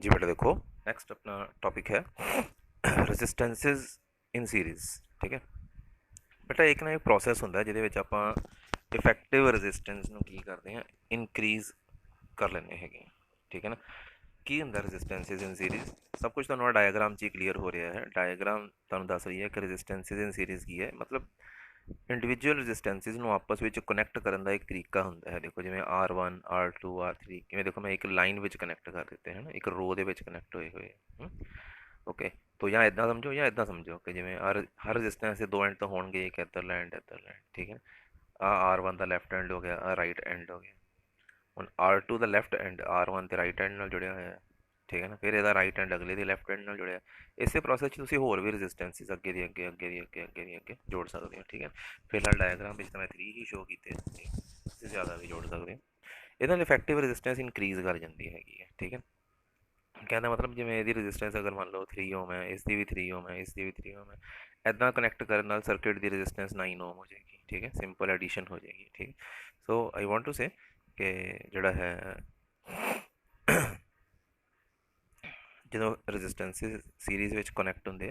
जी बेटा देखो, नेक्स्ट अपना टॉपिक है रेजिस्टेंसेस इन सीरीज। ठीक है बेटा, एक ना एक ਪ੍ਰੋਸੈਸ ਹੁੰਦਾ ਜਿਹਦੇ ਵਿੱਚ ਆਪਾਂ ਇਫੈਕਟਿਵ ਰੈਜ਼ਿਸਟੈਂਸ ਨੂੰ ਕੀ ਕਰਦੇ ਹਾਂ, ਇਨਕਰੀਜ਼ ਕਰ ਲੈਂਦੇ ਹੈਗੇ। ਠੀਕ ਹੈ ਨਾ। ਕੀ ਹੁੰਦਾ ਰੈਜ਼ਿਸਟੈਂਸਿਸ ਇਨ ਸੀਰੀਜ਼? ਸਭ ਕੁਝ ਤੁਹਾਨੂੰ ਡਾਇਆਗਰਾਮ 'ਚ ਹੀ ਕਲੀਅਰ ਹੋ ਰਿਹਾ ਹੈ। ਡਾਇਆਗਰਾਮ ਤੁਹਾਨੂੰ ਦੱਸ ਰਹੀ ਹੈ ਕਿ ਰੈਜ਼ਿਸਟੈਂਸਿਸ ਇਨ ਸੀਰੀਜ਼ ਕੀ ਹੈ। ਮਤਲਬ ਇੰਡੀਵਿਜੂਅਲ ਰੈਜ਼ਿਸਟੈਂਸਿਸ ਨੂੰ ਆਪਸ ਵਿੱਚ ਕਨੈਕਟ ਕਰਨ ਦਾ ਇੱਕ ਤਰੀਕਾ ਹੁੰਦਾ ਹੈ। ਦੇਖੋ ਜਿਵੇਂ R1 R2 R3, ਕਿਵੇਂ ਦੇਖੋ ਮੈਂ ਇੱਕ ਲਾइन ਵਿੱਚ ਕਨੈਕਟ ਕਰ ਦਿੱਤੇ ਹਨ, ਇੱਕ ਰੋ ਦੇ ਵਿੱਚ ਕਨੈਕਟ ਹੋਏ ਹੋਏ ਓਕੇ। तो या इदा समझो या इदा समझो कि जिमें हर रजिस्टेंस से दो एंड तो होंगे, एक इधरला एंड इधरला एंड। ठीक है। R1 का लैफ्ट एंड हो गया, राइट एंड हो गया। ਹੁਣ R2 ਦਾ ਲੈਫਟ ਐਂਡ R1 ਤੇ ਰਾਈਟ ਐਂਡ ਨਾਲ ਜੁੜਿਆ ਹੋਇਆ ਹੈ। ਠੀਕ ਹੈ ਨਾ। ਫਿਰ ਇਹਦਾ ਰਾਈਟ ਐਂਡ ਅਗਲੇ ਦੇ ਲੈਫਟ ਐਂਡ ਨਾਲ ਜੁੜਿਆ। ਇਸੇ ਪ੍ਰੋਸੈਸ 'ਚ ਤੁਸੀਂ ਹੋਰ ਵੀ ਰੈਜ਼ਿਸਟੈਂਸਿਸ ਅੱਗੇ ਦੀ ਅੱਗੇ ਅੱਗੇ ਦੀ ਅੱਗੇ ਅੱਗੇ ਦੀ ਅੱਗੇ ਜੋੜ ਸਕਦੇ ਹੋ। ਠੀਕ ਹੈ। ਫਿਲਹਾਲ ਡਾਇਆਗਰਾਮ ਵਿੱਚ ਤਾਂ ਮੈਂ 3 ਹੀ ਸ਼ੋਅ ਕੀਤੇ, ਤੁਸੀਂ ਜ਼ਿਆਦਾ ਵੀ ਜੋੜ ਸਕਦੇ ਹੋ। ਇਹਦੇ ਨਾਲ ਇਫੈਕਟਿਵ ਰੈਜ਼ਿਸਟੈਂਸ ਇਨਕਰੀਜ਼ ਕਰ ਜਾਂਦੀ ਹੈਗੀ ਹੈ। ਠੀਕ ਹੈ। कहने मतलब जिमें यदि रजिस्टेंस अगर मान लो 3 ओम है, इसकी भी 3 ओम है, इसकी भी 3 ओम है, इदा कनैक्ट करने नाल सर्किट की रजिस्टेंस 9 ओम हो जाएगी। ठीक है। सिंपल एडिशन हो जाएगी। ठीक। सो आई वांट टू से कि जोड़ा है जो रजिस्टेंसिस सीरीज में कनैक्ट होंगे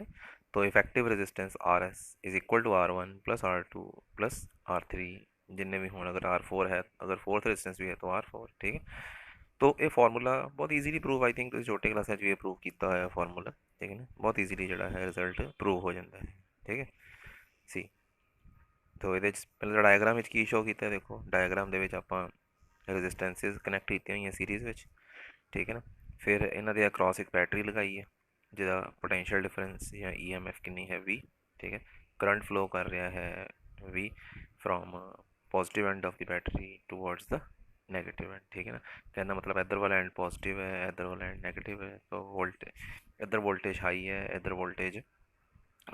तो effective resistance RS is equal to R1 plus R2 plus R3 जिन्ने भी हों। अगर R4 है, अगर फोर्थ रजिस्टेंस भी है तो R4। ठीक है। तो ये फार्मूला बहुत ईजीली प्रूव, आई थिंक तुम छोटे क्लासा भी प्रूव किया है फार्मूला। ठीक है ना। बहुत ईजीली जोड़ा है रिजल्ट प्रूव हो जाता है। ठीक है। सी तो ये पहले डायग्राम की शो किया, देखो डायग्राम के आप रजिस्टेंसिस कनैक्ट की हुई सीरीज़ में। ठीक है ना। फिर इन्होंने अक्रॉस एक बैटरी लगाई है जिसका पोटेंशियल डिफरेंस या EMF कितनी है V। ठीक है। करंट फ्लो कर रहा है V from positive end of the battery towards the negative and. ठीक है ना। कहना मतलब इधर वाला एंड पॉजिटिव है, इधर वाला एंड नेगेटिव है। तो वोल्टेज इधर वोल्टेज हाई है, इधर वोल्टेज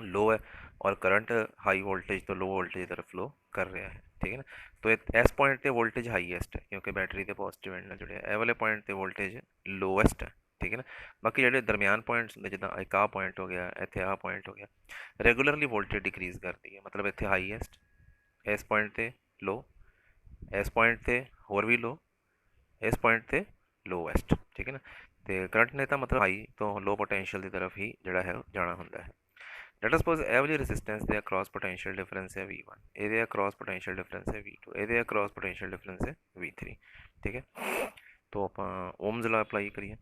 लो है, और करंट हाई वोल्टेज तो लो वोल्टेज तरफ फ्लो कर रहा है। ठीक है ना। तो इस पॉइंट पे वोल्टेज हाईएस्ट है क्योंकि बैटरी के पॉजिटिव एंड जुड़े, ए वाले पॉइंट पे वोल्टेज लोएस्ट है। ठीक है ना। बाकी जो दरमियान पॉइंट्स होंगे, जिदा एक आ पॉइंट हो गया, इतने आ पॉइंट हो गया, रेगुलरली वोल्टेज डिक्रीज करती है। मतलब इतने हाईएस्ट, इस पॉइंट पे लो, इस पॉइंट पे होर भी लो, इस पॉइंट पे लोएस्ट। ठीक है ना। तो करंट ने तो मतलब हाई तो लो पोटेंशियल की तरफ ही जड़ा है जाना होंगे है। लेट सपोज ए वाली रेजिस्टेंस के अक्रॉस पोटेंशियल डिफरेंस है V1, ये अक्रॉस पोटेंशियल डिफरेंस है V2, ये अक्रॉस पोटेंशियल डिफरेंस है V3। ठीक है। तो आप ओम्स लॉ अप्लाई करिए,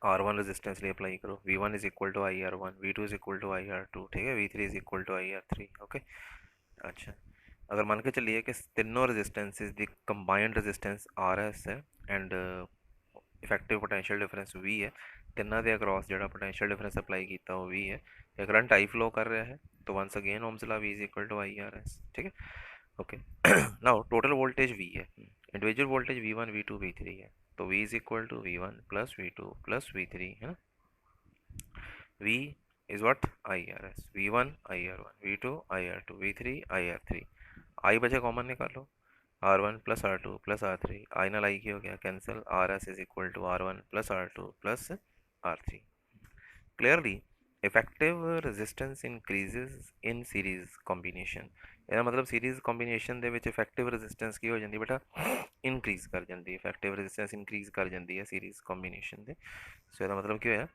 R1 रेजिस्टेंस लिए अप्लाई करो, V1 is equal to IR1, V2 is equal to IR2। ठीक है। V3 is equal to IR3। Okay. अच्छा, अगर मान के चलिए कि तीनों रेजिस्टेंसेस दी कंबाइंड रेजिस्टेंस RS है and effective potential difference V है, ਤਿੰਨਾਂ ਦੇ ਅਕ੍ਰੋਸ ਜਿਹੜਾ ਪੋਟੈਂਸ਼ੀਅਲ ਡਿਫਰੈਂਸ ਅਪਲਾਈ ਕੀਤਾ ਉਹ V ਹੈ, ਇਹ ਕਰੰਟ I फ्लो कर रहा है। तो once again Ohm's law V is equal to IRS। ठीक है। Okay. Now total voltage V है, individual voltage V1 V2 V3 है। तो V is equal to V1 plus V2 plus V3 है ना। V is what IRS, V1 IR1, V2 IR2, V3 IR3। I बचे common निकालो, R1 plus R2 plus R3, आई ना लाई की हो गया cancel, RS is equal to R1 plus R2 plus R3। Clearly effective resistance increases in series combination. ਇਹਦਾ ਮਤਲਬ series combination ਦੇ ਵਿੱਚ ਇਫੈਕਟਿਵ ਰੈਜ਼ਿਸਟੈਂਸ ਕੀ ਹੋ ਜਾਂਦੀ ਬੇਟਾ, ਇਨਕਰੀਜ਼ ਕਰ ਜਾਂਦੀ ਹੈ। ਇਫੈਕਟਿਵ ਰੈਜ਼ਿਸਟੈਂਸ ਇਨਕਰੀਜ਼ ਕਰ ਜਾਂਦੀ ਹੈ ਸੀਰੀਜ਼ ਕੰਬੀਨੇਸ਼ਨ ਦੇ। ਸੋ ਇਹਦਾ ਮਤਲਬ ਕੀ ਹੋਇਆ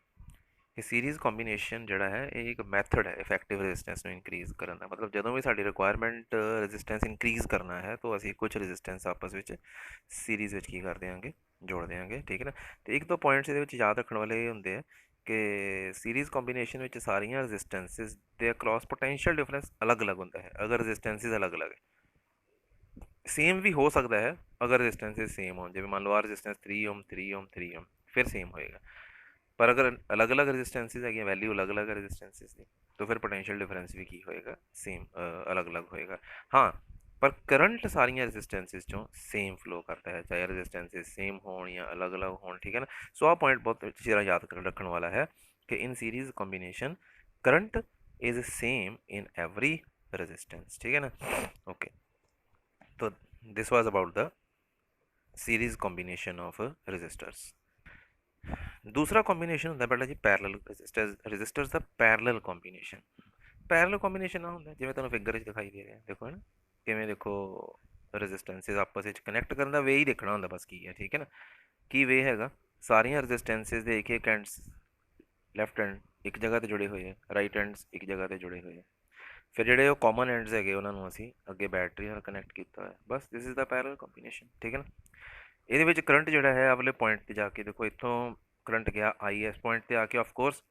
ਕਿ ਸੀਰੀਜ਼ ਕੰਬੀਨੇਸ਼ਨ ਜਿਹੜਾ ਹੈ ਇਹ ਇੱਕ ਮੈਥਡ ਹੈ ਇਫੈਕਟਿਵ ਰੈਜ਼ਿਸਟੈਂਸ ਨੂੰ ਇਨਕਰੀਜ਼ ਕਰਨ ਦਾ। ਮਤਲਬ ਜਦੋਂ ਵੀ ਸਾਡੀ ਰਿਕੁਆਇਰਮੈਂਟ ਰੈਜ਼ਿਸਟੈਂਸ ਇਨਕਰੀਜ਼ ਕਰਨਾ ਹੈ ਤਾਂ ਅਸੀਂ ਕੁਝ ਰੈਜ਼ਿਸਟੈਂਸ ਆਪਸ ਵਿੱਚ ਸੀਰੀਜ਼ ਵਿੱਚ ਕੀ ਕਰ ਦਿਆਂਗੇ, ਜੋੜ ਦਿਆਂਗੇ। ਠੀਕ ਹੈ ਨਾ। ਤੇ ਇੱਕ ਦੋ ਪੁਆਇੰਟਸ ਇਹਦੇ ਵਿੱਚ ਯਾਦ ਰੱਖਣ ਵਾਲੇ ਇਹ ਹੁੰਦੇ ਆ ਕਿ ਸੀਰੀਜ਼ ਕੰਬੀਨੇਸ਼ਨ ਵਿੱਚ ਸਾਰੀਆਂ ਰੈਜ਼ਿਸਟੈਂਸਿਸ ਦੇ ਅਕ੍ਰੋਸ पोटेंशियल डिफरेंस अलग-अलग होता है। अगर रेजिस्टेंसेस अलग-अलग है, सेम भी हो सकता है अगर रेजिस्टेंसेस सेम हो, जिਵੇਂ मान लो आ रेजिस्टेंस 3 ओम 3 ओम 3 ओम फिर सेम होएगा। पर अगर अलग-अलग रेजिस्टेंसेस है, वैल्यू अलग-अलग है रेजिस्टेंसेस की, तो फिर पोटेंशियल डिफरेंस भी की होएगा सेम, अलग-अलग होएगा। हाँ, पर करंट सारिया रेजिस्टेंसिस चों सेम फ्लो करता है, चाहे रेजिस्टेंसिस सेम हो या अलग-अलग हो। ठीक है ना। सो आ पॉइंट बहुत अच्छी तरह याद रखने वाला है कि in series combination current is same in every resistance. ठीक है ना। ओके। तो this was about the series combination of resistors. दूसरा कॉम्बिनेशन होंगे बेटा जी पैरेलल रजिस्टर्स का पैरेलल कॉम्बिनेशन। पैरेलल कॉम्बिनेशन ना होंगे जिवें तुहानूं फिगर दिखाई दे रहा है, देखो है ना किवें, देखो रजिस्टेंसिस आपस में कनैक्ट करने का वे ही देखना होंगे बस की है। ठीक है ना। की वे हैगा ਸਾਰੀਆਂ ਰੈਜ਼ਿਸਟੈਂਸਿਸ ਦੇ ਇੱਕ ਐਂਡਸ ਲੈਫਟ ਹੈਂਡ ਇੱਕ ਜਗ੍ਹਾ ਤੇ ਜੁੜੇ ਹੋਏ ਆ, ਰਾਈਟ ਹੈਂਡਸ ਇੱਕ ਜਗ੍ਹਾ ਤੇ ਜੁੜੇ ਹੋਏ ਆ। ਫਿਰ ਜਿਹੜੇ ਉਹ ਕਾਮਨ ਐਂਡਸ ਹੈਗੇ ਉਹਨਾਂ ਨੂੰ ਅਸੀਂ ਅੱਗੇ ਬੈਟਰੀ ਨਾਲ ਕਨੈਕਟ ਕੀਤਾ ਹੋਇਆ। ਬਸ this is the parallel combination, ਠੀਕ ਹੈ ਨਾ। ਇਹਦੇ ਵਿੱਚ ਕਰੰਟ ਜਿਹੜਾ ਹੈ ਅਗਲੇ ਪੁਆਇੰਟ ਤੇ ਜਾ ਕੇ ਦੇਖੋ, ਇੱਥੋਂ ਕਰੰਟ ਗਿਆ ਆਈ ਇਸ ਪੁਆਇੰਟ ਤੇ ਆ ਕੇ, ਆਫ ਕੋਰਸ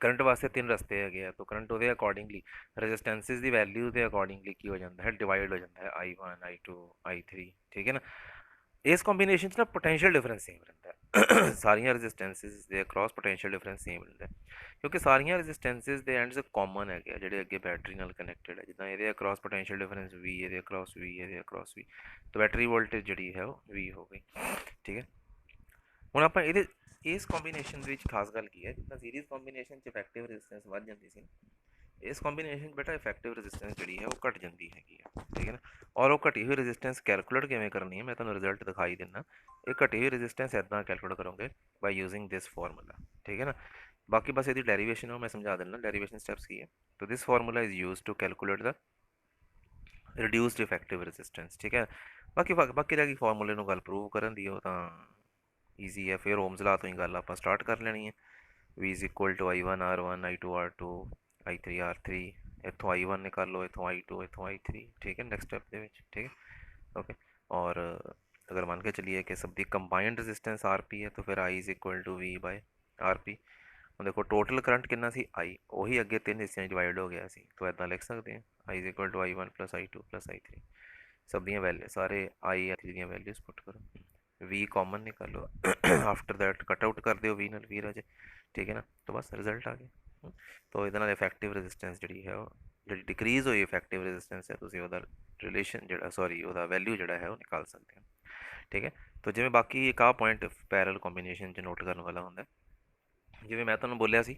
ਕਰੰਟ ਵਾਸਤੇ ਤਿੰਨ ਰਸਤੇ ਹੈਗੇ ਆ, ਤਾਂ ਕਰੰਟ ਉਹਦੇ ਅਕੋਰਡਿੰਗਲੀ ਰੈਜ਼ਿਸਟੈਂਸਿਸ ਦੀ ਵੈਲਿਊ ਦੇ ਅਕੋਰਡਿੰਗਲੀ ਕੀ ਹੋ ਜਾਂਦਾ ਹੈ, ਡਿਵਾਈਡ ਹੋ ਜਾਂਦਾ ਹੈ I1 I2 I3, ਠੀਕ ਹੈ ਨਾ। ਇਸ ਕੰਬੀਨੇਸ਼ਨ 'ਚ ਨਾ ਪੋਟੈਂਸ਼ੀਅਲ ਡਿਫਰੈਂਸ ਸੇਮ ਰਹਿੰਦਾ ਹੈ ਸਾਰੀਆਂ ਰੈਜ਼ਿਸਟੈਂਸਿਸ ਦੇ ਅਕ੍ਰੋਸ ਪੋਟੈਂਸ਼ੀਅਲ ਡਿਫਰੈਂਸ ਸੇਮ ਰਹਿੰਦਾ ਹੈ, ਕਿਉਂਕਿ ਸਾਰੀਆਂ ਰੈਜ਼ਿਸਟੈਂਸਿਸ ਦੇ ਐਂਡਸ ਕਾਮਨ ਹੈਗੇ ਆ ਜਿਹੜੇ ਅੱਗੇ ਬੈਟਰੀ ਨਾਲ ਕਨੈਕਟਡ ਹੈ। ਜਿੱਦਾਂ ਇਹਦੇ ਅਕ੍ਰੋਸ ਪੋਟੈਂਸ਼ੀਅਲ ਡਿਫਰੈਂਸ V, ਇਹਦੇ ਅਕ੍ਰੋਸ V, ਇਹਦੇ ਅਕ੍ਰੋਸ V, ਤਾਂ ਬੈਟਰੀ ਵੋਲਟੇਜ ਜਿਹੜੀ ਹੈ ਉਹ V ਹੋ ਗਈ, ਠੀਕ ਹੈ। ਹੁਣ ਆਪਾਂ ਇਹਦੇ ਇਸ ਕੰਬੀਨੇਸ਼ਨ ਦੇ ਵਿੱਚ ਖਾਸ ਗੱਲ ਕੀ ਹੈ, ਜਿੱਦਾਂ ਸੀਰੀਜ਼ ਕੰਬੀਨੇਸ਼ਨ 'ਚ ਇਫੈਕਟਿਵ ਰੈਜ਼ਿਸਟੈਂਸ ਵੱਧ ਜਾਂਦੀ ਸੀ, ਇਸ ਕੰਬੀਨੇਸ਼ਨ ਬੇਟਾ ਇਫੈਕਟਿਵ ਰੈਜ਼ਿਸਟੈਂਸ ਜਿਹੜੀ ਹੈ ਉਹ ਘਟ ਜਾਂਦੀ ਹੈਗੀ ਆ, ਠੀਕ ਹੈ ਨਾ। ਔਰ ਉਹ ਘਟੀ ਹੋਈ ਰੈਜ਼ਿਸਟੈਂਸ ਕੈਲਕੂਲੇਟ ਕਿਵੇਂ ਕਰਨੀ ਹੈ, ਮੈਂ ਤੁਹਾਨੂੰ ਰਿਜ਼ਲਟ ਦਿਖਾਈ ਦਿੰਦਾ। ਇਹ ਘਟੀ ਹੋਈ ਰੈਜ਼ਿਸਟੈਂਸ ਇੱਦਾਂ ਕੈਲਕੂਲੇਟ ਕਰੋਗੇ ਬਾਈ ਯੂਜ਼ਿੰਗ ਦਿਸ ਫਾਰਮੂਲਾ, ਠੀਕ ਹੈ ਨਾ। ਬਾਕੀ ਬਸ ਇਹਦੀ ਡੈਰੀਵੇਸ਼ਨ ਉਹ ਮੈਂ ਸਮਝਾ ਦਿੰਦਾ, ਡੈਰੀਵੇਸ਼ਨ ਸਟੈਪਸ ਕੀ ਹੈ। तो this formula is use to calculate the reduced effective resistance, ਠੀਕ ਹੈ। ਬਾਕੀ ਰਹਿ ਗਈ ਫਾਰਮੂਲੇ ਨੂੰ ਗੱਲ ਪ੍ਰੂਵ ਕਰਨ ਦੀ, ਉਹ ਤਾਂ ਈਜ਼ੀ ਹੈ। ਫਿਰ ਓਮਸ ਲਾ ਤੋਂ ਹੀ ਗੱਲ ਆਪਾਂ ਸਟਾਰਟ ਕਰ ਲੈਣੀ ਹੈ। V is equal to I1 R1 I2 R2 I3 R3, ਇੱਥੋਂ I1 ਨਿਕਾਲ ਲਓ, ਇੱਥੋਂ I2, ਇੱਥੋਂ I3, ਠੀਕ ਹੈ, ਨੈਕਸਟ ਸਟੈਪ ਦੇ ਵਿੱਚ, ਠੀਕ ਹੈ ਓਕੇ। ਔਰ अगर मान के चलिए कि सब दी कंबाइंड रेजिस्टेंस RP है, तो फिर I is equal to V by RP। ਹੁਣ ਦੇਖੋ ਟੋਟਲ ਕਰੰਟ ਕਿੰਨਾ ਸੀ I, ਉਹੀ ਅੱਗੇ ਤਿੰਨ ਹਿੱਸਿਆਂ 'ਚ ਡਿਵਾਈਡ ਹੋ ਗਿਆ ਸੀ, ਤਾਂ ਇੱਦਾਂ ਲਿਖ ਸਕਦੇ ਹਾਂ I is equal to I1 plus I2 plus I3। ਸਭ ਦੀਆਂ ਵੈਲਿਊ ਸਾਰੇ I ਦੀਆਂ ਵੈਲਿਊਜ਼ ਪੁੱਟ ਕਰੋ, V ਕਾਮਨ ਨਿਕਾਲੋ ਆਫਟਰ ਦੈਟ ਕੱਟ ਆਊਟ ਕਰ ਦਿਓ V ਨਾਲ V ਰਾਜੇ, ਠੀਕ ਹੈ ਨਾ। ਤਾਂ ਬਸ ਰਿਜ਼ਲਟ ਆ ਗਿਆ। ਤਾਂ ਇਹਦੇ ਨਾਲ ਇਫੈਕਟਿਵ ਰੈਜ਼ਿਸਟੈਂਸ ਜਿਹੜੀ ਹੈ ਉਹ ਜਿਹੜੀ ਡਿਕਰੀਜ਼ ਹੋਈ ਇਫੈਕਟਿਵ ਰੈਜ਼ਿਸਟੈਂਸ ਹੈ, ਤੁਸੀਂ ਉਹਦਾ ਰਿਲੇਸ਼ਨ ਜਿਹੜਾ ਸੌਰੀ ਉਹਦਾ ਵੈਲਿਊ ਜਿਹੜਾ ਹੈ ਉਹ ਨਿਕਾਲ ਸਕਦੇ ਹੋ, ਠੀਕ ਹੈ। ਤਾਂ ਜਿਵੇਂ ਬਾਕੀ ਇੱਕ ਆਹ ਪੁਆਇੰਟ ਪੈਰਲ ਕੰਬੀਨੇਸ਼ਨ 'ਚ ਨੋਟ ਕਰਨ ਵਾਲਾ ਹੁੰਦਾ, ਜਿਵੇਂ ਮੈਂ ਤੁਹਾਨੂੰ ਬੋਲਿਆ ਸੀ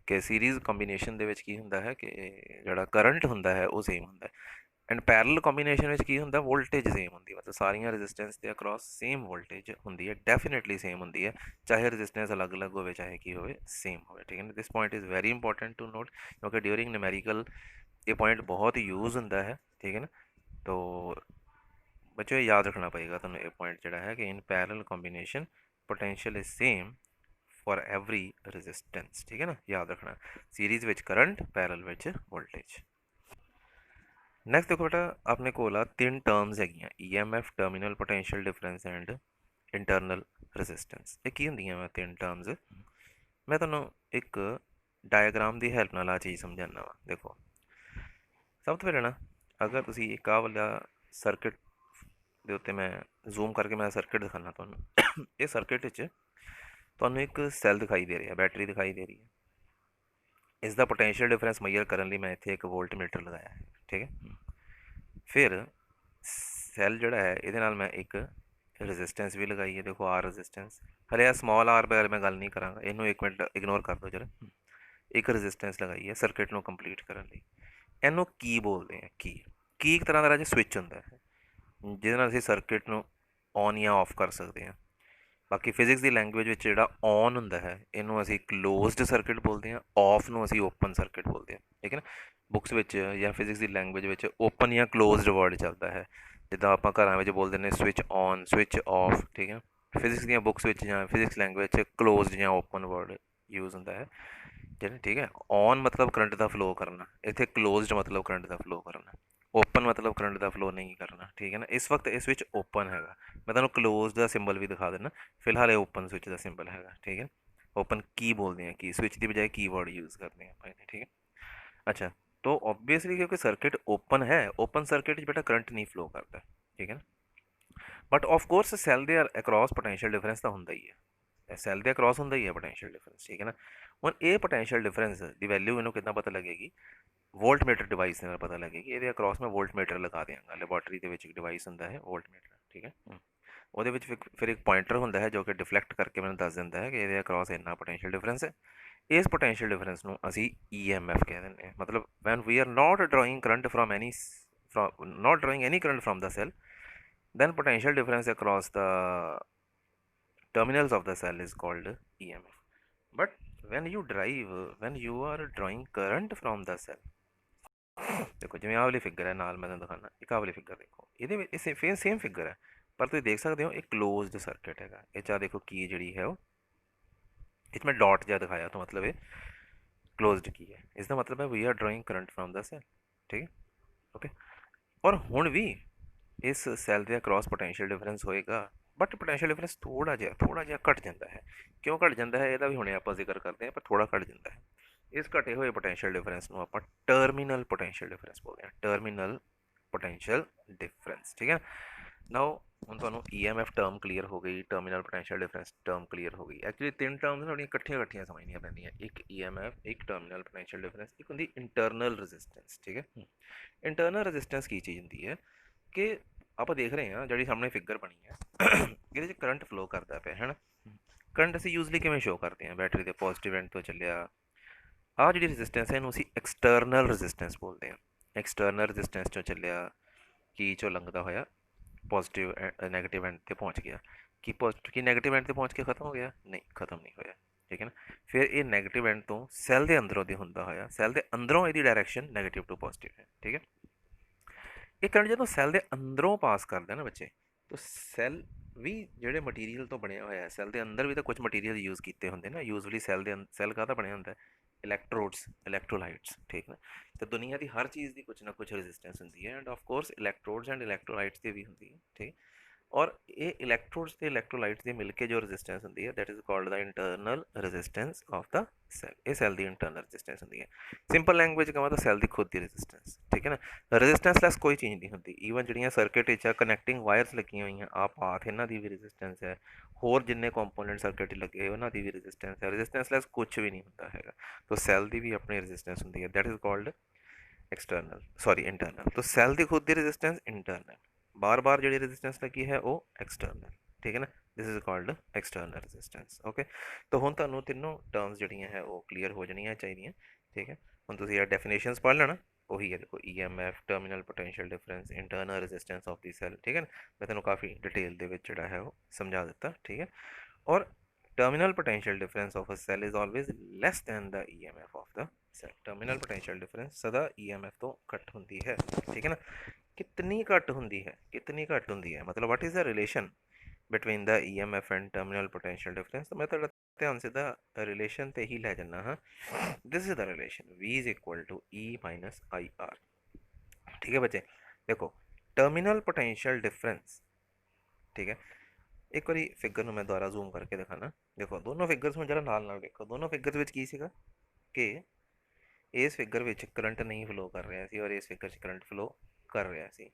ਕਿ ਸੀਰੀਜ਼ ਕੰਬੀਨੇਸ਼ਨ ਦੇ ਵਿੱਚ ਕੀ ਹੁੰਦਾ ਹੈ ਕਿ ਜਿਹੜਾ ਕਰੰਟ ਹੁੰਦਾ ਹੈ ਉਹ ਸੇਮ ਹੁੰਦਾ ਹੈ, ਐਂਡ ਪੈਰਲਲ ਕੰਬੀਨੇਸ਼ਨ ਵਿੱਚ ਕੀ ਹੁੰਦਾ, ਵੋਲਟੇਜ ਸੇਮ ਹੁੰਦੀ ਹੈ। ਮਤਲਬ ਸਾਰੀਆਂ ਰੈਜ਼ਿਸਟੈਂਸ ਦੇ ਅਕ੍ਰੋਸ ਸੇਮ ਵੋਲਟੇਜ ਹੁੰਦੀ ਹੈ, ਡੈਫੀਨੇਟਲੀ ਸੇਮ ਹੁੰਦੀ ਹੈ, ਚਾਹੇ ਰੈਜ਼ਿਸਟੈਂਸ ਅਲੱਗ-ਅਲੱਗ ਹੋਵੇ ਚਾਹੇ ਕੀ ਹੋਵੇ, ਸੇਮ ਹੋਵੇ, ਠੀਕ ਹੈ ਨਾ। This point is very important to note, ਕਿਉਂਕਿ ਡਿਊਰਿੰਗ ਨਿਊਮੈਰੀਕਲ ਇਹ ਪੁਆਇੰਟ ਬਹੁਤ ਯੂਜ਼ ਹੁੰਦਾ ਹੈ, ਠੀਕ ਹੈ ਨਾ। ਤੋ ਬੱਚੋ ਇਹ ਯਾਦ ਰੱਖਣਾ ਪਏਗਾ ਤੁਹਾਨੂੰ ਇਹ ਪੁਆਇੰਟ ਜਿਹੜਾ ਹੈ ਕਿ in parallel combination potential is same for every resistance, ठीक है ना, याद रखना। Series which current parallel which voltage. Next देखो बेटा अपने को तीन टर्म्स हैगियां, EMF terminal potential difference and internal resistance. ये की होंदियां वा तीन टर्म्स, मैं तुहानू एक डायग्राम की हेल्प नाल आ चीज़ समझाना वा। देखो सब तो पहले ना अगर तुसी एक आ वाला सर्किट दे उत्ते मैं जूम करके मैं सर्किट दिखाना तुहानू ये सर्किट विच ਤੁਹਾਨੂੰ ਇੱਕ ਸੈੱਲ ਦਿਖਾਈ ਦੇ ਰਿਹਾ, ਬੈਟਰੀ ਦਿਖਾਈ ਦੇ ਰਹੀ ਹੈ। ਇਸ ਦਾ ਪੋਟੈਂਸ਼ੀਅਲ ਡਿਫਰੈਂਸ ਮੈਜ਼ਰ ਕਰਨ ਲਈ ਮੈਂ ਇੱਥੇ ਇੱਕ ਵੋਲਟਮੀਟਰ ਲਗਾਇਆ ਹੈ, ਠੀਕ ਹੈ। ਫਿਰ ਸੈੱਲ ਜਿਹੜਾ ਹੈ ਇਹਦੇ ਨਾਲ ਮੈਂ ਇੱਕ ਰੈਜ਼ਿਸਟੈਂਸ ਵੀ ਲਗਾਈ ਹੈ, ਦੇਖੋ ਆਰ ਰੈਜ਼ਿਸਟੈਂਸ। ਹਲੇ ਆ ਸਮਾਲ ਆਰ ਬਾਰੇ ਮੈਂ ਗੱਲ ਨਹੀਂ ਕਰਾਂਗਾ, ਇਹਨੂੰ ਇੱਕ ਮਿੰਟ ਇਗਨੋਰ ਕਰ ਦਿਓ ਜਰਾ। ਇੱਕ ਰੈਜ਼ਿਸਟੈਂਸ ਲਗਾਈ ਹੈ ਸਰਕਿਟ ਨੂੰ ਕੰਪਲੀਟ ਕਰਨ ਲਈ, ਇਹਨੂੰ ਕੀ ਬੋਲਦੇ ਆ, ਕੀ ਇੱਕ ਤਰ੍ਹਾਂ ਦਾ ਰਾਜੇ ਸਵਿਚ ਹੁੰਦਾ ਹੈ ਜਿਹਦੇ ਨਾਲ ਅਸੀਂ ਸਰਕਿਟ ਨੂੰ ਔਨ ਜਾਂ ਆਫ ਕਰ ਸਕਦੇ ਹਾਂ। ਬਾਕੀ ਫਿਜ਼ਿਕਸ ਦੀ ਲੈਂਗੁਏਜ ਵਿੱਚ ਜਿਹੜਾ ਔਨ ਹੁੰਦਾ ਹੈ ਇਹਨੂੰ ਅਸੀਂ ਕਲੋਜ਼ਡ ਸਰਕਿਟ ਬੋਲਦੇ ਹਾਂ, ਆਫ ਨੂੰ ਅਸੀਂ ਓਪਨ ਸਰਕਿਟ ਬੋਲਦੇ ਹਾਂ, ਠੀਕ ਹੈ ਨਾ। ਬੁੱਕਸ ਵਿੱਚ ਜਾਂ ਫਿਜ਼ਿਕਸ ਦੀ ਲੈਂਗੁਏਜ ਵਿੱਚ ਓਪਨ ਜਾਂ ਕਲੋਜ਼ਡ ਵਰਡ ਚੱਲਦਾ ਹੈ, ਜਿੱਦਾਂ ਆਪਾਂ ਘਰਾਂ ਵਿੱਚ ਬੋਲਦੇ ਨੇ ਸਵਿਚ ਔਨ ਸਵਿਚ ਆਫ, ਠੀਕ ਹੈ। ਫਿਜ਼ਿਕਸ ਦੀਆਂ ਬੁੱਕਸ ਵਿੱਚ ਜਾਂ ਫਿਜ਼ਿਕਸ ਲੈਂਗੁਏਜ 'ਚ ਕਲੋਜ਼ਡ ਜਾਂ ਓਪਨ ਵਰਡ ਯੂਜ਼ ਹੁੰਦਾ ਹੈ, ਠੀਕ ਹੈ। ਔਨ ਮਤਲਬ ਕਰੰਟ ਦਾ ਫਲੋ ਕਰਨਾ, ਇੱਥੇ ਕਲੋਜ਼ਡ ਮਤਲਬ ਕਰੰਟ ਦਾ ਫਲੋ ਕਰਨਾ, ਓਪਨ ਮਤਲਬ ਕਰੰਟ ਦਾ ਫਲੋ ਨਹੀਂ ਕਰਨਾ, ਠੀਕ ਹੈ ਨਾ। ਇਸ ਵਕਤ ਇਸ ਵਿੱਚ ਓਪਨ ਹੈਗਾ, ਮੈਂ ਤੁਹਾਨੂੰ ਕਲੋਜ਼ ਦਾ ਸਿੰਬਲ ਵੀ ਦਿਖਾ ਦਿੰਦਾ। ਫਿਲਹਾਲ ਇਹ ਓਪਨ ਸਵਿਚ ਦਾ ਸਿੰਬਲ ਹੈਗਾ, ਠੀਕ ਹੈ। ਓਪਨ ਕੀ ਬੋਲਦੇ हैं, ਕੀ ਸਵਿਚ ਦੀ ਬਜਾਏ कीवर्ड यूज़ करते हैं अपन, ठीक है। अच्छा तो ऑब्वियसली क्योंकि सर्किट ओपन है, ओपन सर्किट बेटा करंट नहीं फ्लो करता, ठीक है ना। बट ऑफ कोर्स सैल दे अक्रॉस पोटेंशियल डिफरेंस तो ਹੁੰਦਾ ਹੀ ਹੈ, ਸੈੱਲ ਦੇ ਅਕ੍ਰੋਸ ਹੁੰਦਾ ਹੀ ਹੈ ਪੋਟੈਂਸ਼ੀਅਲ ਡਿਫਰੈਂਸ, ਠੀਕ ਹੈ ਨਾ। ਹੁਣ ਇਹ ਪੋਟੈਂਸ਼ੀਅਲ ਡਿਫਰੈਂਸ ਦੀ ਵੈਲਿਊ ਇਹਨੂੰ ਕਿੱਦਾਂ ਪਤਾ ਲੱਗੇਗੀ, ਵੋਲਟਮੀਟਰ ਡਿਵਾਈਸ ਦੇ ਨਾਲ ਪਤਾ ਲੱਗੇਗੀ। ਇਹਦੇ ਅਕ੍ਰੋਸ ਮੈਂ ਵੋਲਟਮੀਟਰ ਲਗਾ ਦਿਆਂਗਾ, ਲੈਬੋਰਟਰੀ ਦੇ ਵਿੱਚ ਇੱਕ ਡਿਵਾਈਸ ਹੁੰਦਾ ਹੈ ਵੋਲਟਮੀਟਰ, ਠੀਕ ਹੈ। ਉਹਦੇ ਵਿੱਚ ਫਿਰ ਇੱਕ ਪੁਆਇੰਟਰ ਹੁੰਦਾ ਹੈ ਜੋ ਕਿ ਡਿਫਲੈਕਟ ਕਰਕੇ ਮੈਨੂੰ ਦੱਸ ਦਿੰਦਾ ਹੈ ਕਿ ਇਹਦੇ ਅਕ੍ਰੋਸ ਇੰਨਾ ਪੋਟੈਂਸ਼ੀਅਲ ਡਿਫਰੈਂਸ ਹੈ। ਇਸ ਪੋਟੈਂਸ਼ੀਅਲ ਡਿਫਰੈਂਸ ਨੂੰ ਅਸੀਂ EMF ਕਹਿ ਦਿੰਦੇ ਹਾਂ। ਮਤਲਬ when we are not drawing current from any not drawing any current from the cell, then potential difference across the terminals of the cell is called EMF. But when you are drawing current from the cell, देखो जिवें आह वाली figure है नाल मैं तुहानूं दिखाना, एक आह वाली फिगर देखो, ਇਹਦੇ ਵਿੱਚ ਸੇਮ ਫਿਗਰ ਹੈ, पर तुसीं देख सकते हो एक क्लोज्ड सर्किट हैगा। ये चा देखो की जी है वो इस मैं डॉट जहा दिखाया तो मतलब ये क्लोज्ड की है। इसका मतलब है we are drawing current from the cell. ठीक है ओके। और हुण भी इस सैल के अक्रॉस पोटेंशियल डिफरेंस होएगा बट पोटेंशियल डिफरेंस थोड़ा जिहा घट जाता है। क्यों घट जाता है यदा भी हुणे आपां जिक्र करते हैं पर थोड़ा घट जाता है। इस घटे हुए पोटेंशियल डिफरेंस को आप टर्मिनल पोटेंशियल डिफरेंस बोलते हैं। टर्मिनल पोटेंशियल डिफरेंस ठीक है। नाउ ਹੁਣ ਤੁਹਾਨੂੰ EMF टर्म क्लीयर हो गई terminal potential difference term clear हो गई। एक्चुअली तीन टर्म्स थोड़ियां इकट्ठियां समझनियां पैंदियां एक EMF एक टर्मिनल पोटेंशियल डिफरेंस एक होंदी इंटरनल रेजिस्टेंस। ठीक है इंटरनल रेजिस्टेंस की चीज़ होंदी है कि आप देख रहे हैं जी सामने फिगर बनी है ये करंट फ्लो करता पे है ना। करंट असीं यूजली किवें शो करते हैं बैटरी के पॉजिटिव एंड तो चलिया आ जी रेजिस्टेंस है इनू असीं एक्सटर्नल रेजिस्टेंस बोलते हैं। एक्सटर्नल रेजिस्टेंस चो चलिया की चो लंघदा होया पॉजिटिव नैगेटिव एंड ते पहुँच गया कि पॉजिटिव की नैगेटिव एंड ते पहुँच के खत्म हो गया नहीं खत्म नहीं होया। ठीक है ना फिर ये नैगेटिव एंड तो सैल के अंदरों दी हुंदा होया सैल के अंदरों इसकी डायरैक्शन नैगेटिव टू पॉजिटिव है। ठीक है ये करंट जो सैल के अंदरों पास करता है ना बच्चे तो सैल भी जोड़े मटीरीयल तो बनया होया सैल के अंदर भी तो कुछ मटीरीयल यूज़ किए होंगे ना। यूजली सैल का बनया होंगे इलैक्ट्रोड्स इलैक्ट्रोलाइट्स। ठीक है तो दुनिया की हर चीज़ की कुछ ना कुछ रेजिस्टेंस होंगी है and of course electrodes and electrolytes की भी होंगी है। ठीक और ये इलैक्ट्रोड्स ते इलैक्ट्रोलाइट्स की मिलके जो रेजिस्टेंस होंगी है that is called the internal resistance of the cell. ये सैल की इंटरनल रेजिस्टेंस होंगी है। सिंपल लैंग्वेज कहें तो सैल की खुद की रेजिस्टेंस। ठीक है ना रेजिस्टेंस लैस कोई चीज़ नहीं होती। ईवन जड़ियाँ सर्किट कनैक्टिंग वायरस लगी हुई हैं आ पाथ इन्हों की भी रेजिस्टेंस है होर जिन्ने कंपोनेंट सर्किट लगे उन्हों की भी रेजिस्टेंस है। रेजिस्टेंस लैस कुछ भी नहीं होता है तो सैल की भी अपनी रेजिस्टेंस होंगी है that is called external sorry internal. तो सैल की खुद की रेजिस्टेंस इंटरनल बार बार जी रेजिस्टेंस लगी है वो एक्सटर्नल। ठीक है ना this is called external resistance okay. तो हुण तुहानूं तीनों टर्म्स जड़ियां है वो क्लीयर हो जानियां चाहिए। ठीक है हुण तुसीं यार डेफिनेशंस पढ़ लेना वही है देखो EMF terminal potential difference internal resistance of the cell. ठीक है ना मैं तुहानूं काफ़ी डिटेल दे विच जिहड़ा है वो समझा दिता। ठीक है और terminal potential difference of a cell is always less than the EMF of the cell. Terminal potential difference सदा EMF तो घट होंगी है। ठीक है ना कितनी घट होंगी है कितनी घट होंगी है मतलब what is the relation between the EMF and terminal potential difference. तो मैं थोड़ा ध्यान सीधा रिलेशन ते ही लै जाना हाँ। This is the relation V is equal to E minus IR। ठीक है बच्चे देखो टर्मिनल पोटेंशियल डिफरेंस। ठीक है एक बार फिगर में दोबारा जूम करके दिखाना देखो दोनों फिगर्स में जरा नाल नाल देखो दोनों फिगर्स में की सीगा कि इस फिगर में करंट नहीं फ्लो कर रहा सी और इस फिगर से करंट फ्लो कर रहा सी।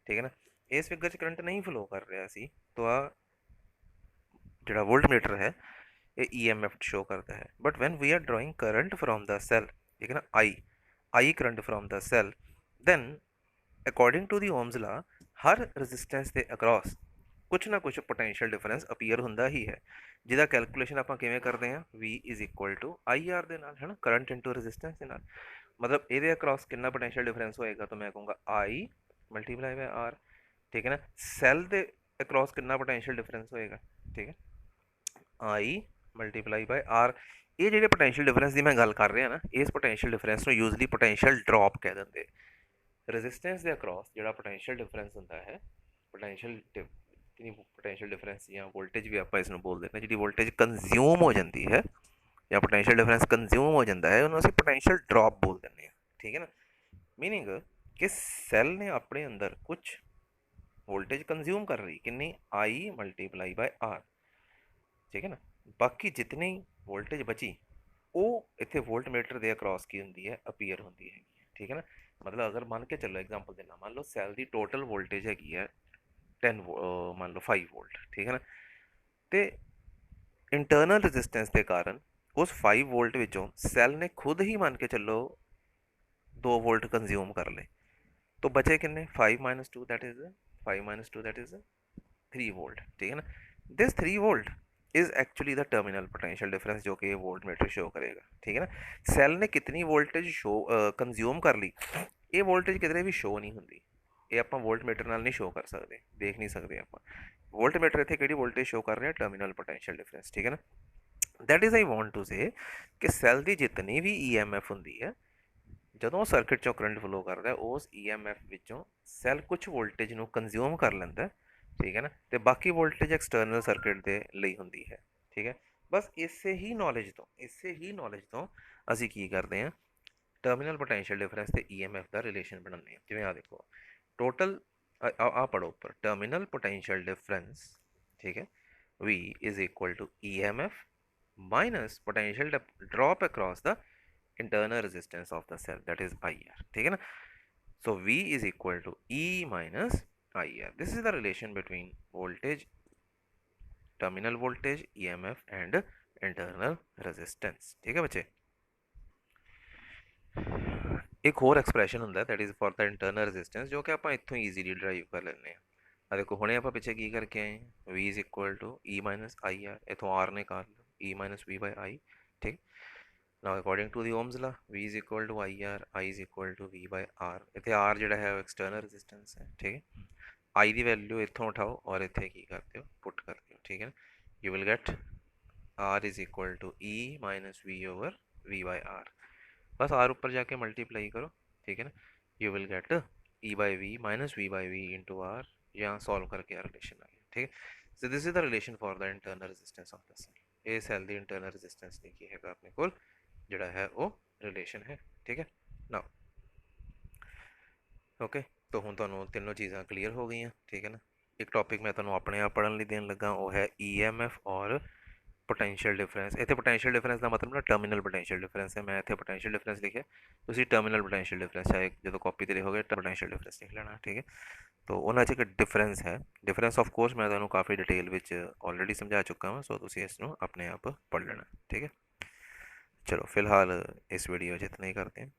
ठीक है ना इस फिगर से करंट नहीं फ्लो कर रहा सी तो आ जो वोल्ट मीटर है ये EMF शो करता है but when we are drawing current from the cell ठीक है ना I current from the cell then according to the Ohm's law हर रेजिस्टेंस के अक्रॉस कुछ ना कुछ पोटेंशियल डिफरेंस अपीयर होंदा ही है जिहदा कैलकुलेशन आप किवें करते हैं V is equal to IR दे नाल है ना करंट इंटू रेजिस्टेंस के नाल। मतलब ये अक्रॉस कितना पोटेंशियल डिफरेंस होएगा तो मैं कहूँगा I मल्टीप्लाई बाय R। ठीक है ना सैल के अक्रॉस कितना पोटेंशियल डिफरेंस होएगा ठीक है I मल्टीप्लाई बाय R। ये जो पोटेंशियल डिफरेंस की मैं गल कर रहा ना इस पोटेंशियल डिफरेंस को यूजली पोटेंशियल ड्रॉप कह देंगे। रेजिस्टेंस के अक्रॉस जो पोटेंशियल डिफरेंस होंदा है पोटेंशियल डिफरेंस या वोल्टेज भी आप इसमें बोल देते हैं जी वोल्टेज कंज्यूम हो जाती है या पोटेंशियल डिफरेंस कंज्यूम हो जाता है उन्होंने पोटेंशियल ड्रॉप बोल दें। ठीक है ना मीनिंग कि सैल ने अपने अंदर कुछ वोल्टेज कंज्यूम कर रही कितनी I मल्टीप्लाई बाय R। ठीक है ना बाकी जितनी वोल्टेज बची वो इतने वोल्ट मीटर के अक्रॉस की होंगी है अपीयर होंगी है। ठीक है ना मतलब अगर मान के चलो एग्जांपल देना मान लो सैल की टोटल वोल्टेज हैगी है 10 मान लो 5 वोल्ट। ठीक है ना तो इंटरनल रेजिस्टेंस के कारण उस 5 वोल्ट विचों सैल ने खुद ही मान के चलो 2 वोल्ट कंज्यूम कर ले तो बचे किन्ने 5 माइनस 2 दैट इज 3 वोल्ट। ठीक है ना this 3 volt is actually the terminal potential difference जो कि ये वोल्ट मीटर शो करेगा। ठीक है ना सैल ने कितनी वोल्टेज शो कंज्यूम कर ली ये वोल्टेज कितने भी शो नहीं होंगी ये आप वोल्ट मीटर नाल नहीं शो कर सकते देख नहीं सकते आप वोल्ट मीटर इतने कि वोल्टेज शो कर रहे हैं टर्मिनल पोटेंशियल डिफरेंस। ठीक है ना that is I want to say कि सैल की जितनी भी EMF होंगी है ਜਦੋਂ सर्किट चो करंट फ्लो करता है उस EMF विचों सैल कुछ वोल्टेज ਨੂੰ कंज्यूम कर लेंदा ठीक है ना। ਤੇ ਬਾਕੀ ਵੋਲਟੇਜ ਐਕਸਟਰਨਲ ਸਰਕਟ ਦੇ ਲਈ ਹੁੰਦੀ ਹੈ। ਠੀਕ ਹੈ, ਬਸ ਇਸੇ ਹੀ ਨੌਲੇਜ ਤੋਂ ਅਸੀਂ ਕੀ ਕਰਦੇ ਹਾਂ, ਟਰਮੀਨਲ ਪੋਟੈਂਸ਼ੀਅਲ ਡਿਫਰੈਂਸ ਤੇ ਈਐਮਐਫ ਦਾ ਰਿਲੇਸ਼ਨ ਬਣਾਉਂਦੇ ਹਾਂ। ਜਿਵੇਂ ਆ ਦੇਖੋ, ਟੋਟਲ ਆ ਪੜੋ ਉੱਪਰ, ਟਰਮੀਨਲ ਪੋਟੈਂਸ਼ੀਅਲ ਡਿਫਰੈਂਸ, ਠੀਕ ਹੈ, V is equal to EMF minus potential drop across the internal resistance of the cell, that is IR, ठीक है ना। So V is equal to E minus IR. This is the relation between voltage, terminal voltage, EMF and internal resistance, ठीक है बच्चे। एक होर expression ਹੁੰਦਾ that is for the internal resistance, ਜੋ ਕਿ ਆਪਾਂ ਇੱਥੋਂ ਈਜ਼ੀਲੀ ਡਰਾਈਵ ਕਰ ਲੈਂਦੇ ਹਾਂ। ਆ ਦੇਖੋ, ਹੁਣੇ ਆਪਾਂ ਪਿੱਛੇ ਕੀ ਕਰਕੇ ਆਏ, V is equal to E minus IR, ਇੱਥੋਂ R ਨਿਕਾਲ ਲਓ, E minus V by I, ਠੀਕ। Now according to the Ohm's law, V is equal to IR, I is equal to V by R। ਇੱਥੇ R ਜਿਹੜਾ ਹੈ ਉਹ external resistance ਹੈ, ਠੀਕ ਹੈ। I ਦੀ ਵੈਲਿਊ ਇੱਥੋਂ ਉਠਾਓ ਔਰ ਇੱਥੇ ਕੀ ਕਰਦੇ ਹੋ, ਪੁੱਟ ਕਰਦੇ ਹੋ, ਠੀਕ ਹੈ। You will get R is equal to E minus V over V by R। बस R ऊपर जाके मल्टीप्लाई करो, ठीक है ना। You will get E by V minus V by V into R. यहाँ सॉल्व करके आ रिलेशन आ गया, ठीक है। So this is the relation for the internal resistance of the cell. ये सेल दी इंटरनल रेजिस्टेंस लिखी है अपने को, जड़ा है वो रिलेशन है, ठीक है। नाउ ओके, तो हुण तुहानूं तीनों चीज़ां क्लीयर हो गई, ठीक है ना। एक टॉपिक मैं तुहानूं अपने आप पढ़न लई देन लगा, वो है EMF और पोटेंशियल डिफरेंस। इतने पोटेंशियल डिफरेंस का मतलब ना टर्मिनल पोटेंशियल डिफरेंस है। मैं इतने पोटेंशियल डिफरेंस लिखे, तुसीं टर्मिनल पोटेंशियल डिफरेंस चाहे जो कॉपी ते लिखोगे पोटेंशियल डिफरेंस लिख लेना, ठीक है। तो उन्हां च एक डिफरेंस है। डिफरेंस ऑफ कोर्स मैं तुहानूं काफ़ी डिटेल विच ऑलरेडी समझा चुका हाँ, सो तुसीं इसनूं अपने आप पढ़ लेना, ठीक है। चलो फिलहाल इस वीडियो च इतना ही करते हैं।